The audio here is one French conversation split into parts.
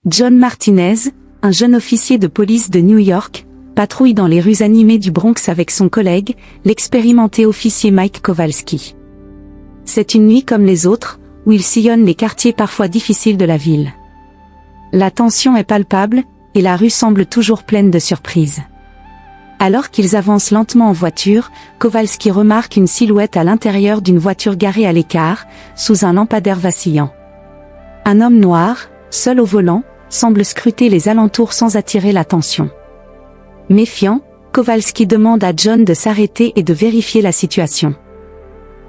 John Martinez, un jeune officier de police de New York, patrouille dans les rues animées du Bronx avec son collègue, l'expérimenté officier Mike Kowalski. C'est une nuit comme les autres, où il sillonne les quartiers parfois difficiles de la ville. La tension est palpable, et la rue semble toujours pleine de surprises. Alors qu'ils avancent lentement en voiture, Kowalski remarque une silhouette à l'intérieur d'une voiture garée à l'écart, sous un lampadaire vacillant. Un homme noir, seul au volant, semble scruter les alentours sans attirer l'attention. Méfiant, Kowalski demande à John de s'arrêter et de vérifier la situation.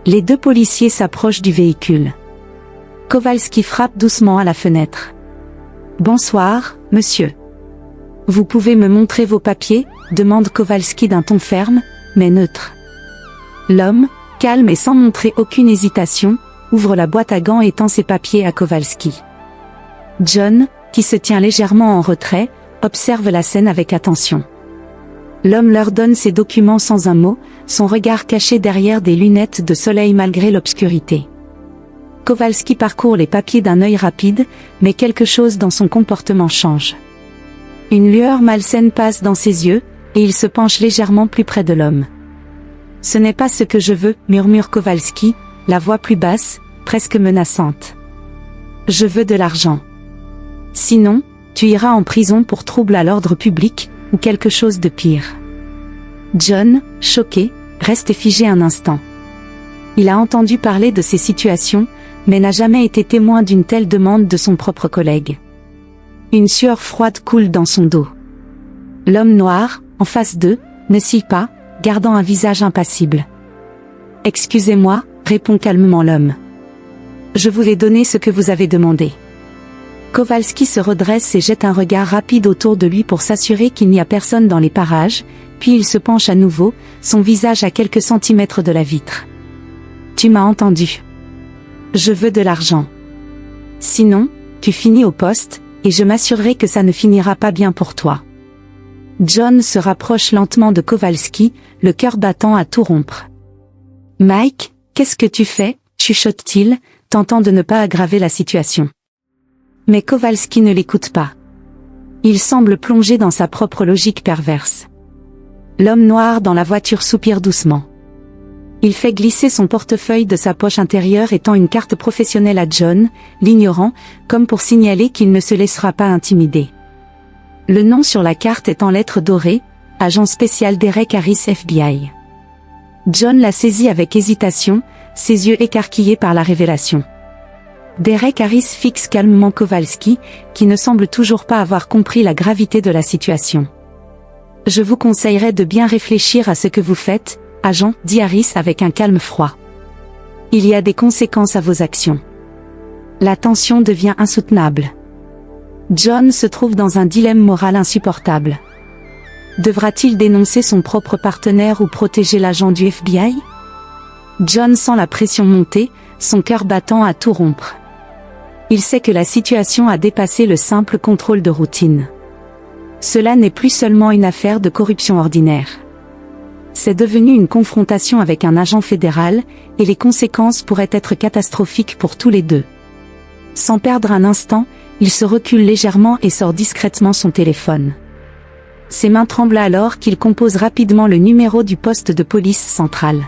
Les deux policiers s'approchent du véhicule. Kowalski frappe doucement à la fenêtre. « Bonsoir, monsieur. Vous pouvez me montrer vos papiers ?» demande Kowalski d'un ton ferme, mais neutre. L'homme, calme et sans montrer aucune hésitation, ouvre la boîte à gants et tend ses papiers à Kowalski. John, qui se tient légèrement en retrait, observe la scène avec attention. L'homme leur donne ses documents sans un mot, son regard caché derrière des lunettes de soleil malgré l'obscurité. Kowalski parcourt les papiers d'un œil rapide, mais quelque chose dans son comportement change. Une lueur malsaine passe dans ses yeux, et il se penche légèrement plus près de l'homme. « Ce n'est pas ce que je veux, » murmure Kowalski, la voix plus basse, presque menaçante. « Je veux de l'argent. Sinon, tu iras en prison pour trouble à l'ordre public, ou quelque chose de pire. » John, choqué, reste figé un instant. Il a entendu parler de ces situations, mais n'a jamais été témoin d'une telle demande de son propre collègue. Une sueur froide coule dans son dos. L'homme noir, en face d'eux, ne cille pas, gardant un visage impassible. « Excusez-moi, » répond calmement l'homme. « Je vous ai donné ce que vous avez demandé. » Kowalski se redresse et jette un regard rapide autour de lui pour s'assurer qu'il n'y a personne dans les parages, puis il se penche à nouveau, son visage à quelques centimètres de la vitre. « Tu m'as entendu. Je veux de l'argent. Sinon, tu finis au poste, et je m'assurerai que ça ne finira pas bien pour toi. » John se rapproche lentement de Kowalski, le cœur battant à tout rompre. « Mike, qu'est-ce que tu fais ?» chuchote-t-il, tentant de ne pas aggraver la situation. Mais Kowalski ne l'écoute pas. Il semble plongé dans sa propre logique perverse. L'homme noir dans la voiture soupire doucement. Il fait glisser son portefeuille de sa poche intérieure et tend une carte professionnelle à John, l'ignorant, comme pour signaler qu'il ne se laissera pas intimider. Le nom sur la carte est en lettres dorées, agent spécial Derek Harris FBI. John la saisit avec hésitation, ses yeux écarquillés par la révélation. Derek Harris fixe calmement Kowalski, qui ne semble toujours pas avoir compris la gravité de la situation. « Je vous conseillerais de bien réfléchir à ce que vous faites, agent, » dit Harris avec un calme froid. « Il y a des conséquences à vos actions. » La tension devient insoutenable. John se trouve dans un dilemme moral insupportable. Devra-t-il dénoncer son propre partenaire ou protéger l'agent du FBI? John sent la pression monter, son cœur battant à tout rompre. Il sait que la situation a dépassé le simple contrôle de routine. Cela n'est plus seulement une affaire de corruption ordinaire. C'est devenu une confrontation avec un agent fédéral, et les conséquences pourraient être catastrophiques pour tous les deux. Sans perdre un instant, il se recule légèrement et sort discrètement son téléphone. Ses mains tremblent alors qu'il compose rapidement le numéro du poste de police central.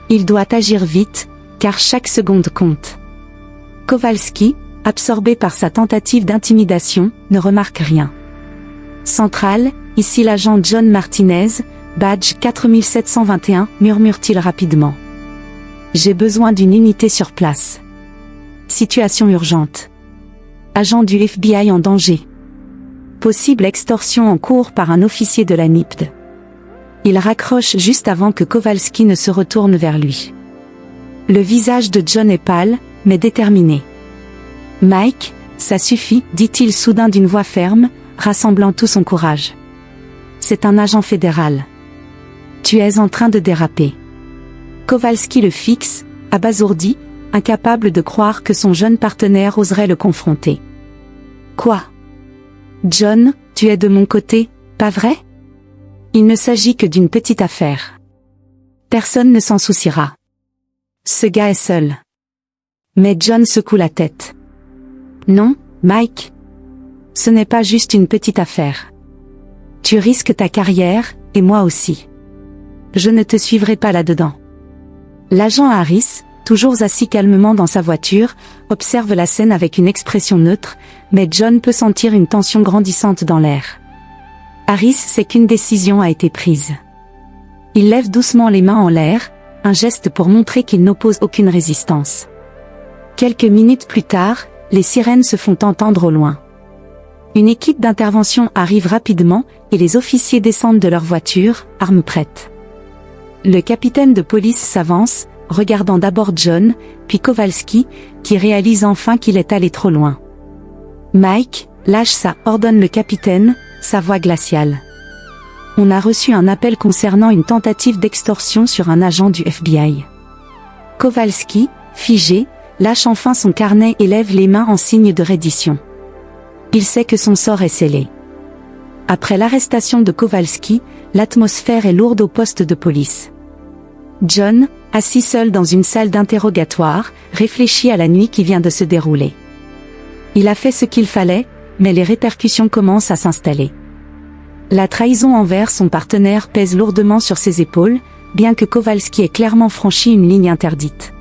Il doit agir vite, car chaque seconde compte. Kowalski, absorbé par sa tentative d'intimidation, ne remarque rien. Central, ici l'agent John Martinez, badge 4721, murmure-t-il rapidement. J'ai besoin d'une unité sur place. Situation urgente. Agent du FBI en danger. Possible extorsion en cours par un officier de la NIPD. Il raccroche juste avant que Kowalski ne se retourne vers lui. Le visage de John est pâle, mais déterminé. « Mike, ça suffit, » dit-il soudain d'une voix ferme, rassemblant tout son courage. « C'est un agent fédéral. Tu es en train de déraper. » Kowalski le fixe, abasourdi, incapable de croire que son jeune partenaire oserait le confronter. « Quoi ? John, tu es de mon côté, pas vrai ? Il ne s'agit que d'une petite affaire. Personne ne s'en souciera. Ce gars est seul. » Mais John secoue la tête. « Non, Mike. ce n'est pas juste une petite affaire. Tu risques ta carrière, et moi aussi. Je ne te suivrai pas là-dedans. » L'agent Harris, toujours assis calmement dans sa voiture, observe la scène avec une expression neutre, mais John peut sentir une tension grandissante dans l'air. Harris sait qu'une décision a été prise. Il lève doucement les mains en l'air, un geste pour montrer qu'il n'oppose aucune résistance. Quelques minutes plus tard, les sirènes se font entendre au loin. Une équipe d'intervention arrive rapidement, et les officiers descendent de leur voiture, armes prêtes. Le capitaine de police s'avance, regardant d'abord John, puis Kowalski, qui réalise enfin qu'il est allé trop loin. « Mike, lâche ça », ordonne le capitaine, sa voix glaciale. On a reçu un appel concernant une tentative d'extorsion sur un agent du FBI. Kowalski, figé, lâche enfin son carnet et lève les mains en signe de reddition. Il sait que son sort est scellé. Après l'arrestation de Kowalski, l'atmosphère est lourde au poste de police. John, assis seul dans une salle d'interrogatoire, réfléchit à la nuit qui vient de se dérouler. Il a fait ce qu'il fallait, mais les répercussions commencent à s'installer. La trahison envers son partenaire pèse lourdement sur ses épaules, bien que Kowalski ait clairement franchi une ligne interdite.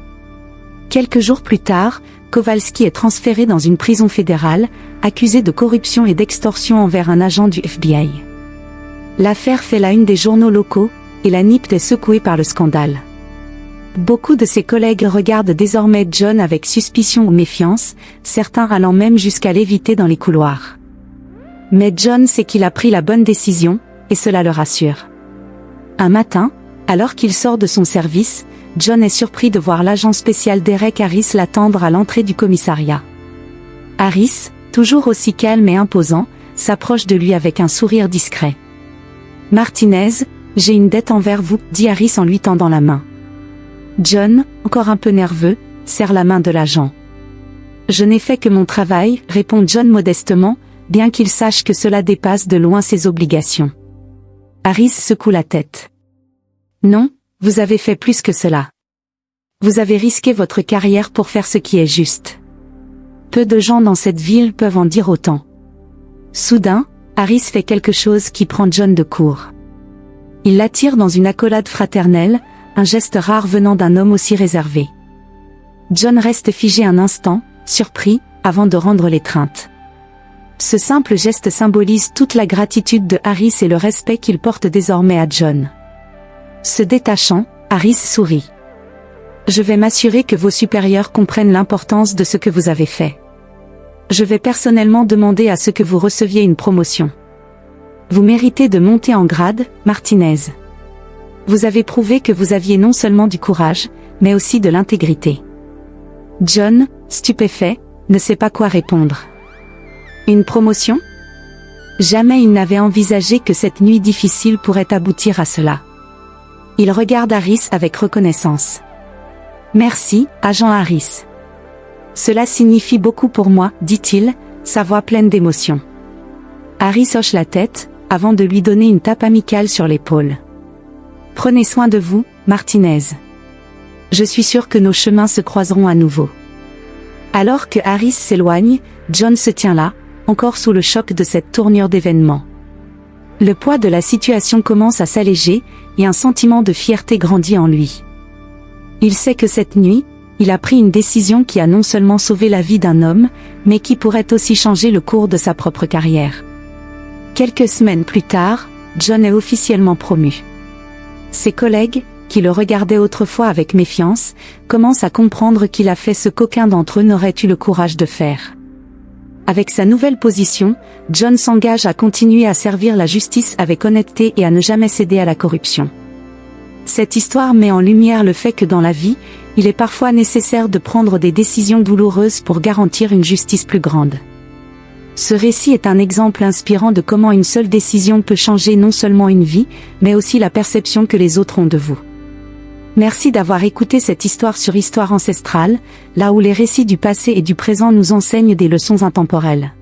Quelques jours plus tard, Kowalski est transféré dans une prison fédérale, accusé de corruption et d'extorsion envers un agent du FBI. L'affaire fait la une des journaux locaux, et la NIPT est secouée par le scandale. Beaucoup de ses collègues regardent désormais John avec suspicion ou méfiance, certains allant même jusqu'à l'éviter dans les couloirs. Mais John sait qu'il a pris la bonne décision, et cela le rassure. Un matin, alors qu'il sort de son service, John est surpris de voir l'agent spécial Derek Harris l'attendre à l'entrée du commissariat. Harris, toujours aussi calme et imposant, s'approche de lui avec un sourire discret. « Martinez, j'ai une dette envers vous », dit Harris en lui tendant la main. John, encore un peu nerveux, serre la main de l'agent. « Je n'ai fait que mon travail », répond John modestement, bien qu'il sache que cela dépasse de loin ses obligations. Harris secoue la tête. « Non, vous avez fait plus que cela. Vous avez risqué votre carrière pour faire ce qui est juste. Peu de gens dans cette ville peuvent en dire autant. » Soudain, Harris fait quelque chose qui prend John de court. Il l'attire dans une accolade fraternelle, un geste rare venant d'un homme aussi réservé. John reste figé un instant, surpris, avant de rendre l'étreinte. Ce simple geste symbolise toute la gratitude de Harris et le respect qu'il porte désormais à John. Se détachant, Harris sourit. « Je vais m'assurer que vos supérieurs comprennent l'importance de ce que vous avez fait. Je vais personnellement demander à ce que vous receviez une promotion. Vous méritez de monter en grade, Martinez. Vous avez prouvé que vous aviez non seulement du courage, mais aussi de l'intégrité. » John, stupéfait, ne sait pas quoi répondre. Une promotion ? Jamais il n'avait envisagé que cette nuit difficile pourrait aboutir à cela. Il regarde Harris avec reconnaissance. « Merci, agent Harris. Cela signifie beaucoup pour moi, dit-il, sa voix pleine d'émotion. » Harris hoche la tête, avant de lui donner une tape amicale sur l'épaule. « Prenez soin de vous, Martinez. Je suis sûr que nos chemins se croiseront à nouveau. » Alors que Harris s'éloigne, John se tient là, encore sous le choc de cette tournure d'événements. Le poids de la situation commence à s'alléger, et un sentiment de fierté grandit en lui. Il sait que cette nuit, il a pris une décision qui a non seulement sauvé la vie d'un homme, mais qui pourrait aussi changer le cours de sa propre carrière. Quelques semaines plus tard, John est officiellement promu. Ses collègues, qui le regardaient autrefois avec méfiance, commencent à comprendre qu'il a fait ce qu'aucun d'entre eux n'aurait eu le courage de faire. Avec sa nouvelle position, John s'engage à continuer à servir la justice avec honnêteté et à ne jamais céder à la corruption. Cette histoire met en lumière le fait que dans la vie, il est parfois nécessaire de prendre des décisions douloureuses pour garantir une justice plus grande. Ce récit est un exemple inspirant de comment une seule décision peut changer non seulement une vie, mais aussi la perception que les autres ont de vous. Merci d'avoir écouté cette histoire sur Histoire ancestrale, là où les récits du passé et du présent nous enseignent des leçons intemporelles.